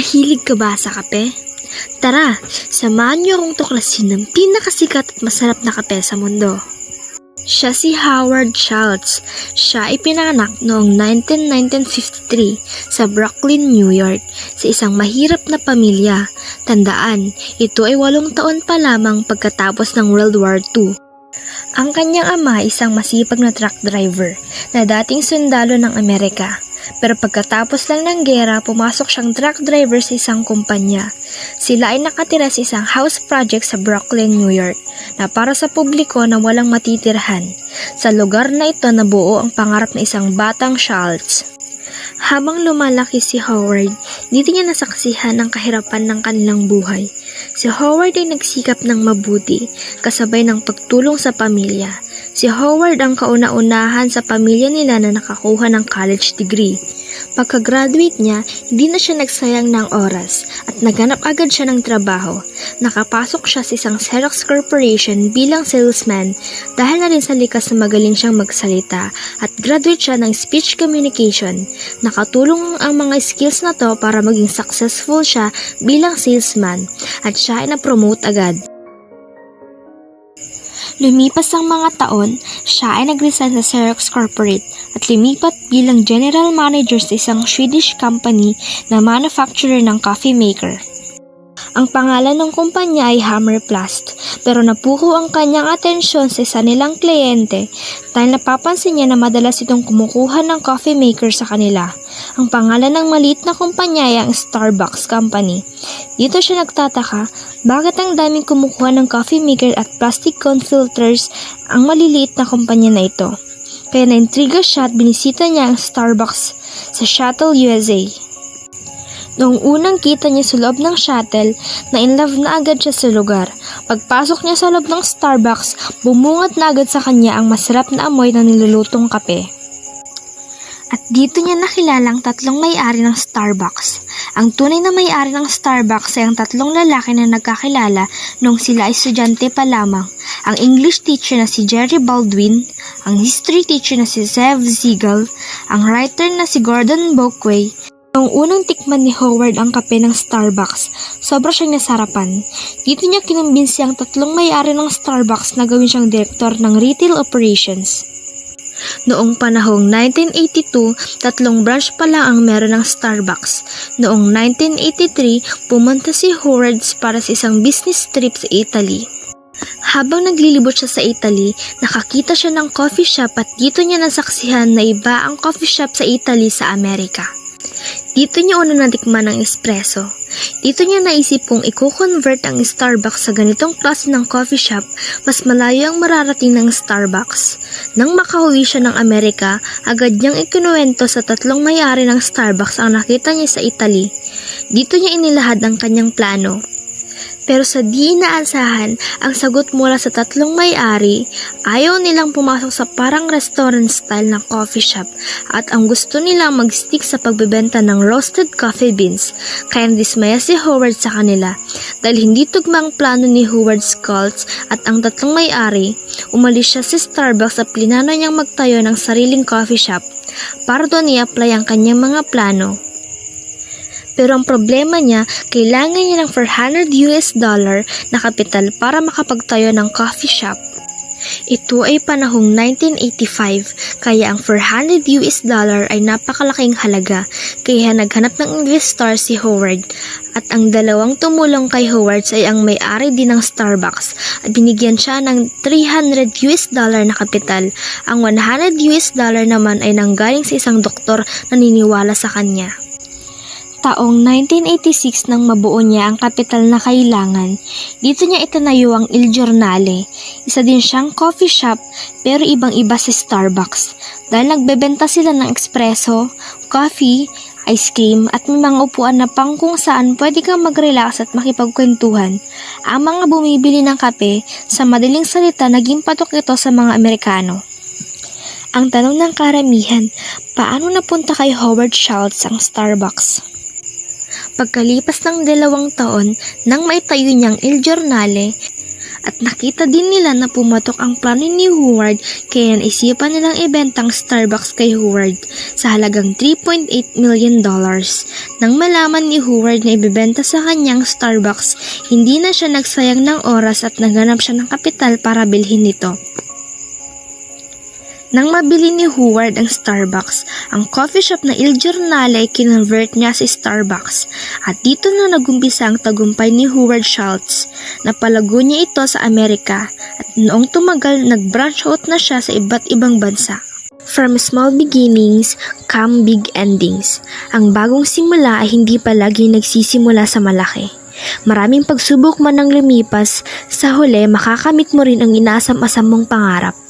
Mahilig ka ba sa kape? Tara, samahan niyo akong tuklasin ng pinakasikat at masarap na kape sa mundo. Siya si Howard Schultz. Siya ay pinanganak noong 1953 sa Brooklyn, New York, sa isang mahirap na pamilya. Tandaan, ito ay 8 taon pa lamang pagkatapos ng World War II. Ang kanyang ama ay isang masipag na truck driver na dating sundalo ng Amerika. Pero pagkatapos lang ng gera, pumasok siyang truck driver sa isang kumpanya. Sila ay nakatira sa isang house project sa Brooklyn, New York, na para sa publiko na walang matitirhan. Sa lugar na ito nabuo ang pangarap ng isang batang Schultz. Habang lumalaki si Howard, dito niya nasaksihan ang kahirapan ng kanilang buhay. Si Howard ay nagsikap ng mabuti, kasabay ng pagtulong sa pamilya. Si Howard ang kauna-unahan sa pamilya nila na nakakuha ng college degree. Pagka-graduate niya, hindi na siya nagsayang ng oras at naghanap agad siya ng trabaho. Nakapasok siya sa isang Xerox Corporation bilang salesman dahil na rin sa likas na magaling siyang magsalita at graduate siya ng speech communication. Nakatulong ang mga skills na to para maging successful siya bilang salesman at siya ay na-promote agad. Lumipas ang mga taon, siya ay nag-resign sa Xerox Corporate at lumipat bilang general manager sa isang Swedish company na manufacturer ng coffee maker. Ang pangalan ng kumpanya ay Hammerplast, pero napuko ang kanyang atensyon sa isa nilang kliyente dahil napapansin niya na madalas itong kumukuha ng coffee maker sa kanila. Ang pangalan ng maliit na kumpanya ay ang Starbucks Company. Dito siya nagtataka, bakit ang daming kumukuha ng coffee maker at plastic cone filters ang maliliit na kumpanya na ito. Kaya naintriga siya at binisita niya ang Starbucks sa Shuttle, USA. Noong unang kita niya sa loob ng shuttle, na-inlove na agad siya sa lugar. Pagpasok niya sa loob ng Starbucks, bumungat na agad sa kanya ang masarap na amoy ng nilulutong kape. At dito niya nakilala ang 3 may-ari ng Starbucks. Ang tunay na may-ari ng Starbucks ay ang 3 lalaki na nagkakilala noong sila ay estudyante pa lamang. Ang English teacher na si Jerry Baldwin, ang history teacher na si Zev Siegel, ang writer na si Gordon Bockway. Noong unang tikman ni Howard ang kape ng Starbucks, sobra siyang nasarapan. Dito niya kinumbinsi ang 3 may-ari ng Starbucks na gawin siyang direktor ng retail operations. Noong panahong 1982, 3 branch pa lang ang meron ng Starbucks. Noong 1983, pumunta si Howard para sa isang business trip sa Italy. Habang naglilibot siya sa Italy, nakakita siya ng coffee shop at dito niya nasaksihan na iba ang coffee shop sa Italy sa Amerika. Dito niya una natikman ang espresso. Dito niya naisip kung i-convert ang Starbucks sa ganitong klase ng coffee shop, mas malayo ang mararating ng Starbucks. Nang makauwi siya ng Amerika, agad niyang ikinuwento sa 3 may-ari ng Starbucks ang nakita niya sa Italy. Dito niya inilahad ang kanyang plano. Pero sa di inaasahan, ang sagot mula sa 3 may-ari, ayaw nilang pumasok sa parang restaurant style na coffee shop at ang gusto nilang mag-stick sa pagbebenta ng roasted coffee beans. Kaya dismaya si Howard sa kanila dahil hindi tugmang plano ni Howard Schultz at ang 3 may-ari. Umalis siya sa Starbucks at plinano niyang magtayo ng sariling coffee shop para doon i-apply ang kanyang mga plano. Pero ang problema niya, kailangan niya ng $400 na kapital para makapagtayo ng coffee shop. Ito ay panahong 1985, kaya ang $400 ay napakalaking halaga, kaya naghanap ng investor si Howard. At ang 2 tumulong kay Howard ay ang may-ari din ng Starbucks at binigyan siya ng $300 na kapital. Ang $100 naman ay nanggaling sa isang doktor na naniniwala sa kanya. Taong 1986 nang mabuo niya ang kapital na kailangan, dito niya itinayo ang Il Giornale. Isa din siyang coffee shop pero ibang-iba sa Starbucks dahil nagbebenta sila ng espresso, coffee, ice cream at may mga upuan na pang kung saan pwede kang mag-relax at makipagkwentuhan. Ang mga bumibili ng kape, sa madaling salita naging patok ito sa mga Amerikano. Ang tanong ng karamihan, paano napunta kay Howard Schultz ang Starbucks? Pagkalipas ng 2 taon, nang maitayo niyang Il Giornale, At nakita din nila na pumatok ang plano ni Howard kaya naisipan nilang ibentang Starbucks kay Howard sa halagang $3.8 million. Nang malaman ni Howard na ibebenta sa kanyang Starbucks, hindi na siya nagsayang ng oras at naghanap siya ng kapital para bilhin ito. Nang mabili ni Howard ang Starbucks, ang coffee shop na Il Giornale ay kinonvert niya sa Starbucks at dito na nagumpisa ang tagumpay ni Howard Schultz. Napalago niya ito sa Amerika at noong tumagal nag-branch out na siya sa iba't ibang bansa. From small beginnings come big endings. Ang bagong simula ay hindi palagi nagsisimula sa malaki. Maraming pagsubok man ang lumipas, sa huli makakamit mo rin ang inaasam-asam mong pangarap.